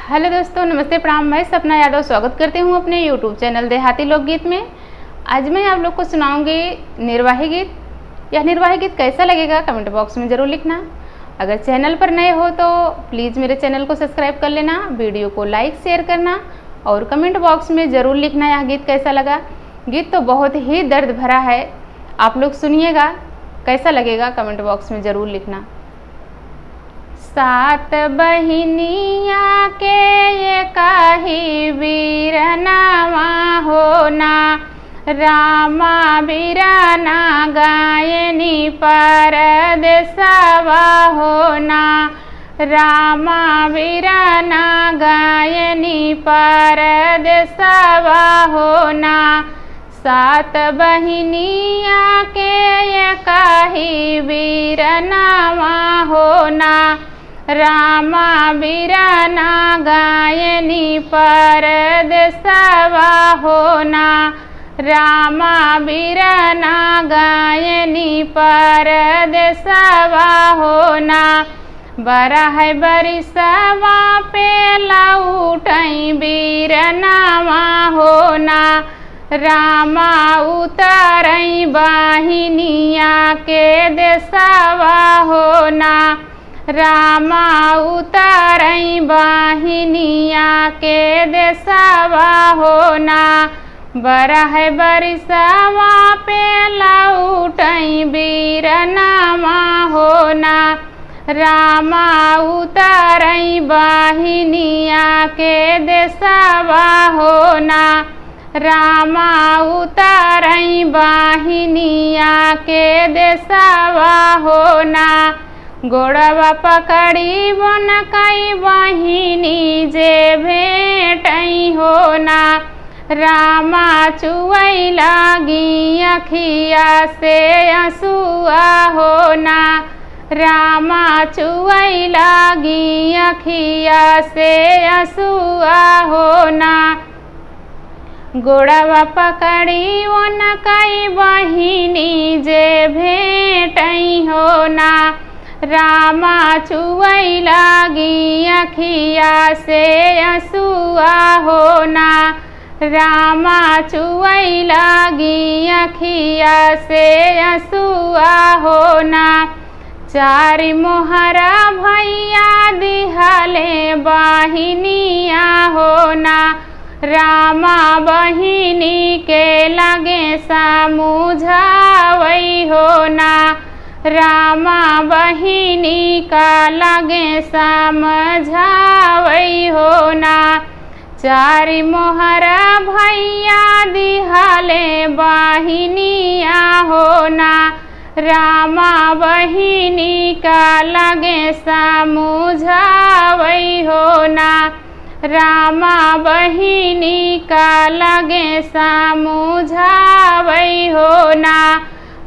Hello दोस्तों, नमस्ते प्रणाम। मैं सपना यादव स्वागत करती हूँ अपने यूट्यूब चैनल देहाती लोकगीत में। आज मैं आप लोग को सुनाऊंगी निर्वाही गीत। यह निर्वाही गीत कैसा लगेगा कमेंट बॉक्स में ज़रूर लिखना। अगर चैनल पर नए हो तो प्लीज़ मेरे चैनल को सब्सक्राइब कर लेना, वीडियो को लाइक शेयर करना और कमेंट बॉक्स में ज़रूर लिखना यह गीत कैसा लगा। गीत तो बहुत ही दर्द भरा है, आप लोग सुनिएगा, कैसा लगेगा कमेंट बॉक्स में ज़रूर लिखना। सात बहिनिया के ये काही वीरनावा होना, रामा वीराना गायनी परदेसवा होना, रामा वीराना गायनी परदेसवा होना। सात बहिनिया के ये काही वीरनावा होना, रामा वीराना गायनी परदेसवा होना, रामा वीराना गायनी परदेसवा होना। बरह बरिसवा पे लौटई वीरनावा होना, रामा उतरई बहिनिया के देसवा होना, रामा उतरई बहिनिया के देसवा होना। बरह बरिसवा पे लौटई वीरनावा होना, रामा उतरई बहिनिया के देसवा होना, रामा उतरई बहिनिया के देसवा होना। गोड़वा पकड़ी बन कई बहिनी जे भेटई होना, रामा चुवई लागी अखिया से आंसुआ होना, रामा चुवई लागी अखिया से आंसुआ होना। गोड़वा पकड़ी वन कई बहिनी जे भेटई होना, रामा चुवई लागी अखिया से आंसुआ होना, रामा चुवई लागी अखिया से आंसुआ होना। चारि मोहरा भैया दिहले बहिनिया होना, रामा बहिनी के लगे समझावई होना, रामा बहिनी का लगे समझावई होना। चारि मोहरा भैया दिहले बहिनिया होना, रामा बहिनी का लगे समझावई होना, रामा बहिनी का लगे समझावई होना।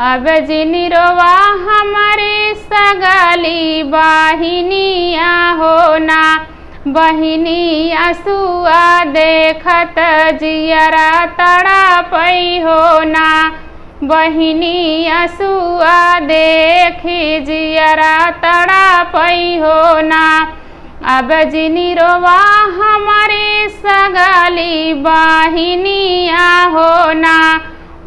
अब जिनिरवा हमारी सगली बहिनिया होना, बहिनी आंसुआ देखत जियरा तड़पई होना, बहिनी आंसुआ देखी जियरा तड़पई होना। अब जिनिरवा हमारी सगली बहिनिया होना,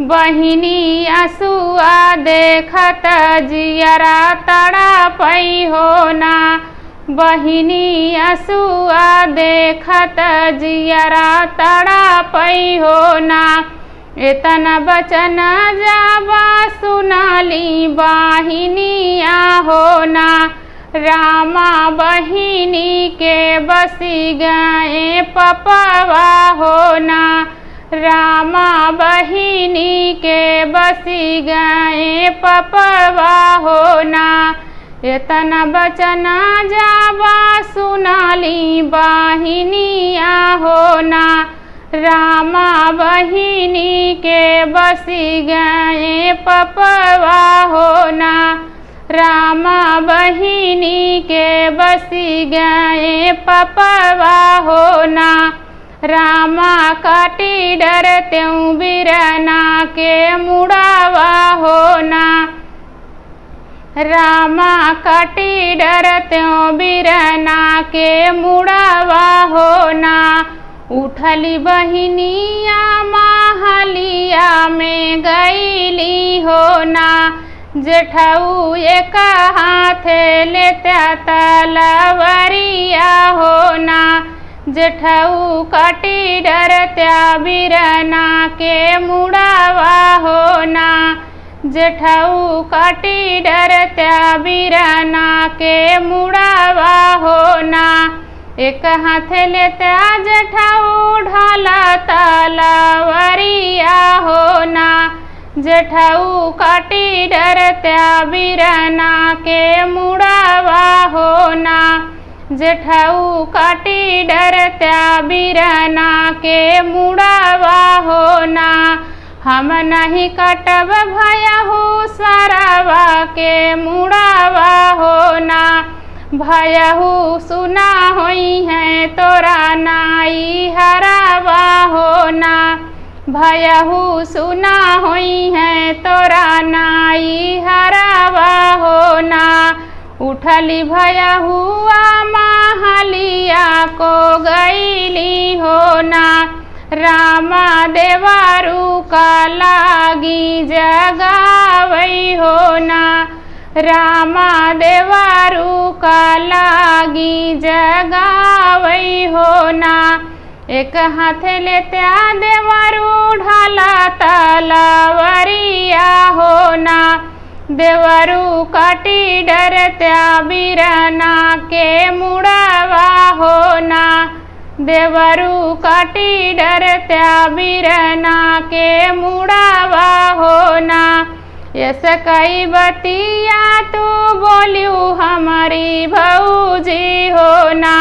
बहिनी आंसुआ देखत जियरा तड़पई होना, बहिनी आंसुआ देखत जियरा तड़पई होना। इतना बचन जाबा सुनाली बहिनिया होना, रामा बहिनी के बसी गए पपवा होना, रामा बहिनी के बसी गए पपवा होना। इतना बचना जाबा सुनाली बहिनिया होना, रामा बहिनी के बसी गए पपवा होना, रामा बहिनी के बसी गए पपवा होना। रामा काटी डरत्यूं बिरना के मुड़ावा होना, रामा काटी डरत्यों बिरना के मुड़ावा होना। उठली बहिनिया महलिया में गईली होना। जेठऊ एक हाथे लेता तलवरिया होना। जेठऊ काटी डरत्या बिरना के मुड़ावा होना। जेठऊ काटी डरत्या बिरना के मुड़ावा होना। एक हाथ लेता जेठऊ ढाला तलवरिया होना। जेठऊ काटी डरत्या बिरना के मुड़ावा होना। जेठऊ काटी डरत्या बिरना के मुड़ावा होना। हम नहीं कटब भयहु सरवा के मुड़ावा होना। भयहु सुना होई है तोरा नाई हरावा होना। भयहु सुना होई है तोरा नाई हरावा होना। उठली भयहुआ महलिया को गईली होना। रामा देवारू का लागी जगावई होना। रामा देवारू का लागी जगावई होना। एक हाथ लेत्या देवारू ढाला तलवरिया होना। देवरू काटी डरत्या बिरना के मुड़ावा होना। देवरू काटी डरत्या बिरना के मुड़ावा होना। यस कई बतिया तू बोलियो हमारी भौजी होना।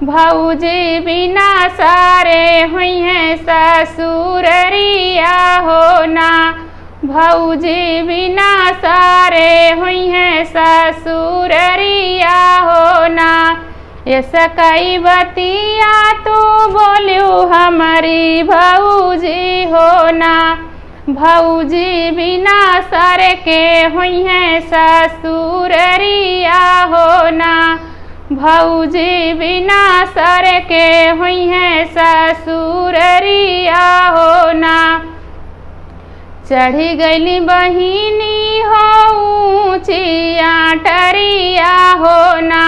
भौजी बिना सारे हुई हैं ससुररिया होना। भौजी बिना सारे हुई हैं ससुररिया होना। यस कई बतिया तू बोलियो हमारी भौजी होना। भौजी बिना सर के हुई हैं ससुररिया होना। भौजी बिना सर के हुई हैं ससुररिया होना। चढ़ी गईली बहिनी हो ऊँचिया टरिया होना।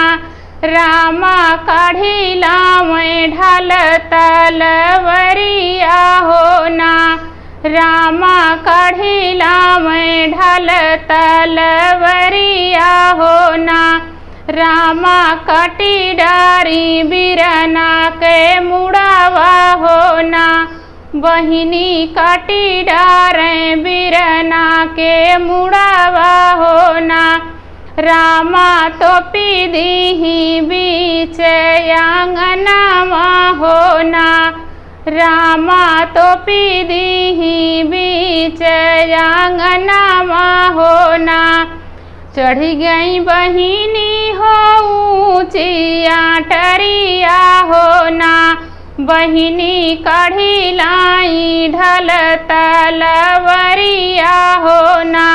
रामा काढ़ी लावें ढाल तलवरिया होना। रामा काढ़ी लावें ढाल तलवरिया होना। रामा काटी डारी बिरना के मुड़ावा होना। बहिनी काटी डारें बिरना के मुड़ावा होना। रामा तोपी दीही बीच आंगनवा होना। रामा तोपी दीही बीच आंगनवा होना। चढ़ी गई बहिनी हो ऊँचिया टरिया होना। बहिनी काढ़ी लाई ढल तलवरिया होना।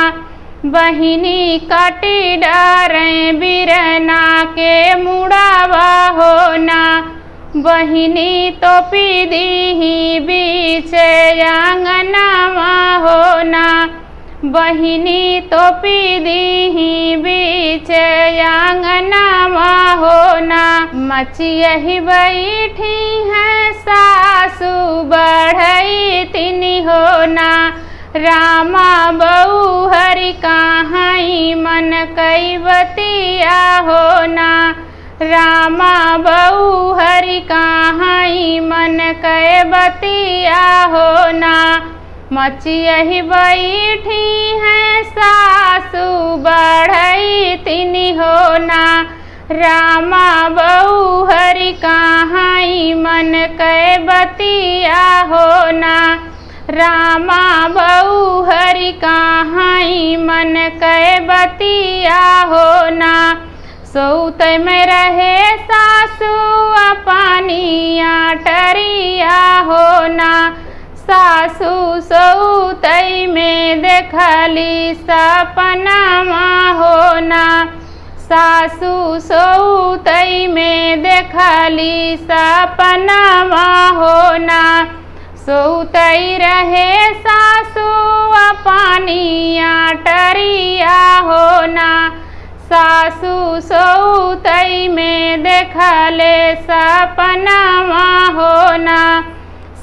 बहिनी काटी डारें बिरना के मुड़ावा होना। बहिनी तोपी दीही बीच आंगनवा होना। बहिनी तोपी दीही बीच आंगनवा होना। मचियही बैठी हैं सासू बढ़ई तिनी होना। रामा बहू हरि कहाई मन कई बतिया होना। रामा बहू हरि कहाई मन कई बतिया होना। मचियही बैठी हैं सासू बढ़ई तिनी होना। रामा बहू हरि कहाई मन कई बतिया होना। रामा बहू हरि कहाई मन कई बतिया होना। सौत में रहे सासू पानिया टरिया होना। सासू सौतई में देख देखली सपनावा होना। सासू सोतई में देखली सपनावा होना। सोतई रहे सासू पानिया टरिया होना। सासू सोतई में देखले सपनावा होना।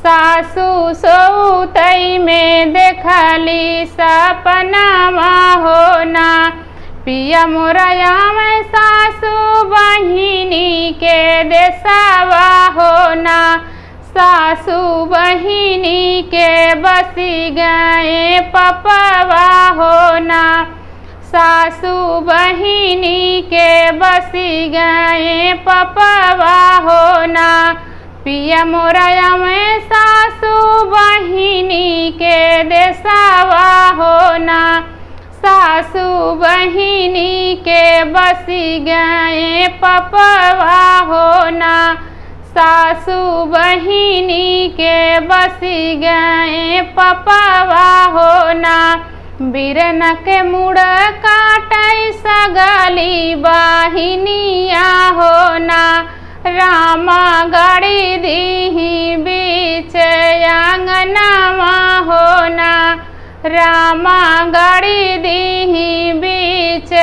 सासू सोतई में देखली सपनावा होना। पिया मोरया में सासू बहिनी के देसावा होना। सासू बहिनी के बसी गए पपवा होना। सासू बहिनी के बसी गए पपवा होना। पिया मोरया में सासू बहिनी के देसावा होना। सासू बहिनी के बसी गए पपवा होना। सासू बहिनी के बसी गए पपवा होना। बिरन के मुड़ काटै सगली बहिनिया होना। रामा गाड़ी दीही बीच आंगनवा होना। रामा गाड़ी दीही बीच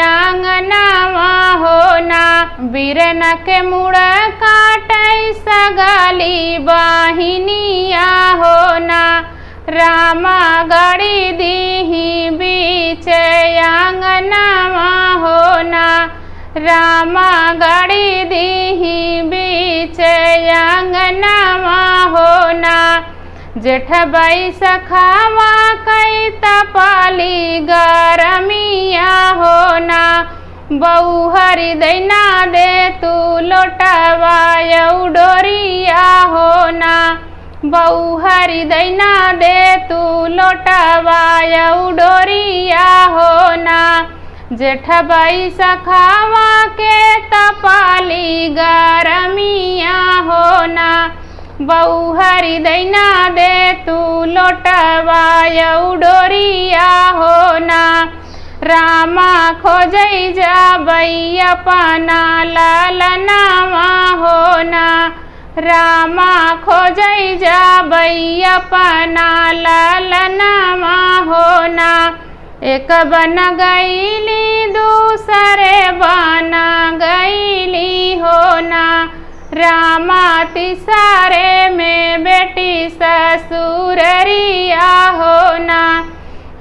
आंगनवा होना। बिरन के मुड़ काटै सगली बहिनिया होना। रामा गाड़ी दीही बीच आंगनवा होना। रामा गाड़ी दीही बीच आंगनवा होना। जेठ बैसखवा कई तपाली गरमिया होना। बऊ हरि दैना दे तू लोटवा डोरिया होना। बऊ हरि दैना दे तू लोटवा डोरिया होना। जेठ बैसखवा के तपाली गरमिया होना। बऊ हरि दैना दे तू लोटवा डोरिया होना। रामा खोजै जाबै अपना लालनावा होना। रामा खोजै जाबै अपना लालनावा होना। एक बन गईली दूसरे बन गईली होना। रामा तिसरे में बेटी ससुररिया होना।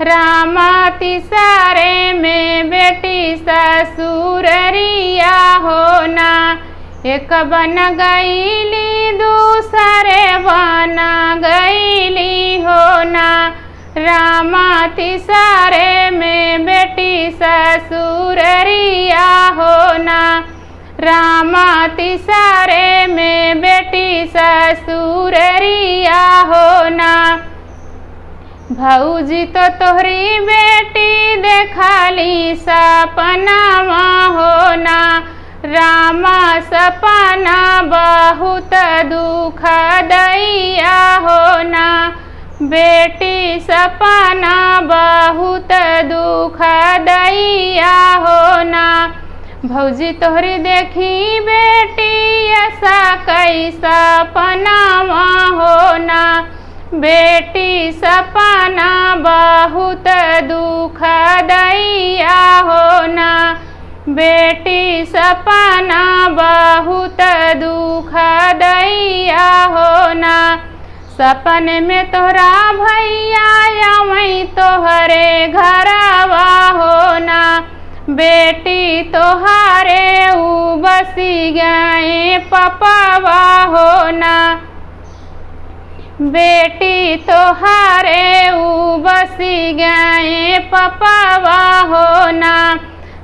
रामा तिसरे में बेटी ससुररिया होना। एक बन गईली दूसरे बन गईली होना। रामा तिसरे में बेटी ससुररिया होना। रामा तिसरे में बेटी ससुररिया होना। भौजी तो तोहरी बेटी देखली सपनावा होना। रामा सपना बहुत दुख दैया होना। बेटी सपना बहुत दुख दैया होना। भौजी तोहरी देखी बेटी ऐसा कैसा सपनावा होना। बेटी सपना बहुत दुख दैया होना। बेटी सपना बहुत दुख दैया होना। सपन में तोहरा भैया अवै तोहरे घरवा होना। बेटी तोहारे ऊ बसी गए पपवा होना। बेटी तोहारे ऊ बसी गए पपवा होना।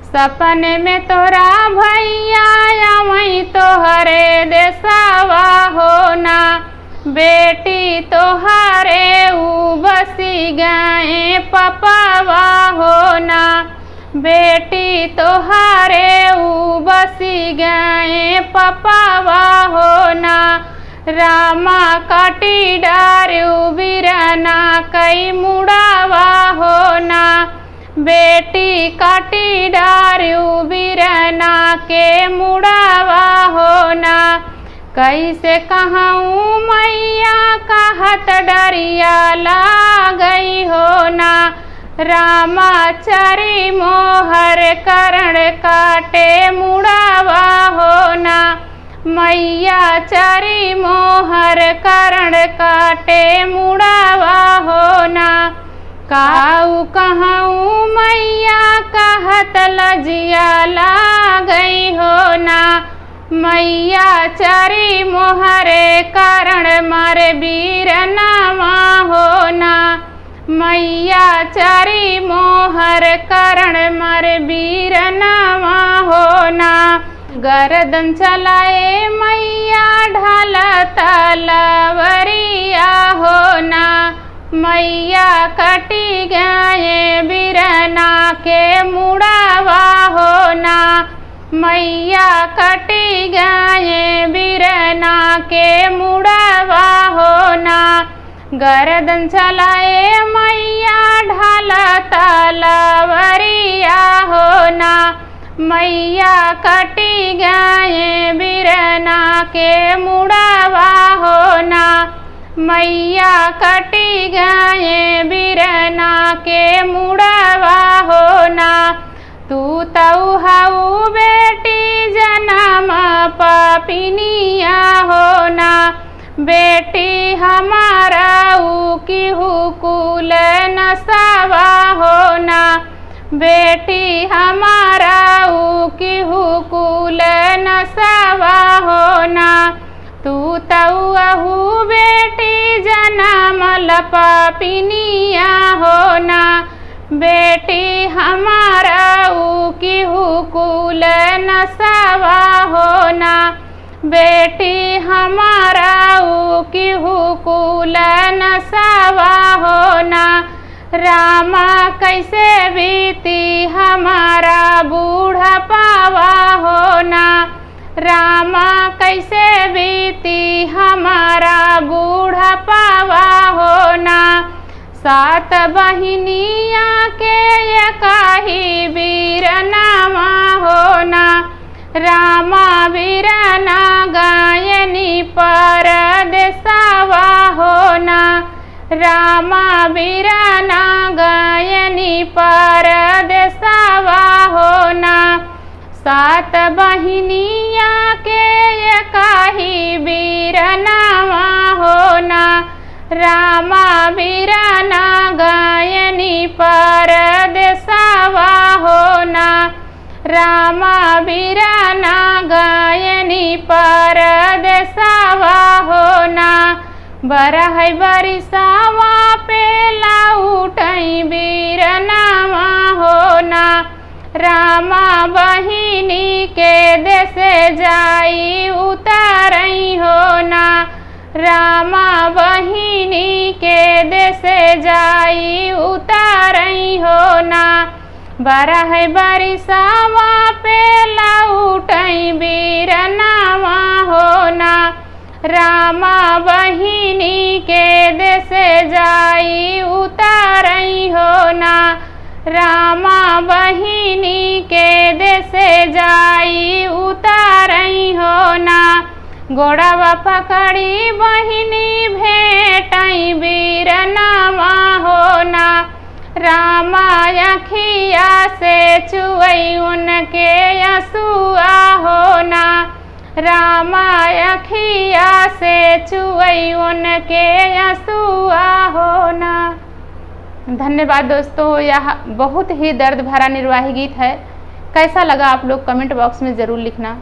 सपन में तोरा भैया अवै तोहरे देसवा होना। बेटी तोहारे ऊ बसी गए पपवा होना। बेटी तोहारे ऊ बसी गए पपवा होना। रामा काटी डार्यू बिरना कई मुड़ावा होना। बेटी काटी डार्यू बिरना के मुड़ावा होना। कैसे कहूँ मैया कहत डरिया लागई होना। रामा चरी मोहर करण काटे मुड़ावा होना। मैया चरी मोहर करण काटे मुड़ावा होना। काऊ कहूँ मैया कहत लजिया लागई होना। मैया चरी मोहरे करण मारे बीरनावा होना। मैया चरी मोहर करण मारे बीरनावा होना। गर्दन चलाए मैया ढाला तलवरिया होना। मैया कटी गए बिरना के मुड़ावा होना। मैया कटी गए बिरना के मुड़ावा होना। गर्दन चलाए मैया ढाला तलवरिया होना। मैया कटी गए बिरना के मुड़ावा होना। मैया कटी गए बिरना के मुड़ावा होना। तू तऊ हऊ बेटी जन्म पापिनिया होना। बेटी हमारा की हुकुल नसावा होना। बेटी हमारा की हुकुल नसावा होना। तू तऊ बेटी जन्म पापिनिया होना। बेटी हमारा की हुकुल नसावा होना। बेटी हमारा की हुकुल नसावा होना। रामा कैसे बीती हमारा बूढ़ा पावा होना। रामा कैसे बीती हमारा बूढ़ा पावा होना। सात बहिनिया के एकाही बीरनावा होना। रामा बीरना गायनी परदेसावा होना। रामा बीरना गायनी परदेसावा होना। सात बहिनिया के एकाही बीरनावा होना। रामा बीरना गायनी परदेसावा होना। रामा बीरना गायनी परदेसावा होना। बरह बरिसावा पे लाउटई बीरनावा होना। रामा बहिनी के देसे जाई उतारई होना। रामा बहिनी के देसे जाई उतारई होना। बरह बरिसावा पे लाउटई बीरनावा होना। रामा बहिनी के देसे जाई उतारई होना। रामा बहिनी के देसे जाई उतारई होना। गोड़ावा पकड़ी बहिनी भेटई बीरनावा होना। रामा अखिया से चुई उनके आंसुआ होना। रामा अखिया से चुई उनके आंसुआ होना। धन्यवाद दोस्तों, यह बहुत ही दर्द भरा निर्वाही गीत है। कैसा लगा आप लोग कमेंट बॉक्स में ज़रूर लिखना।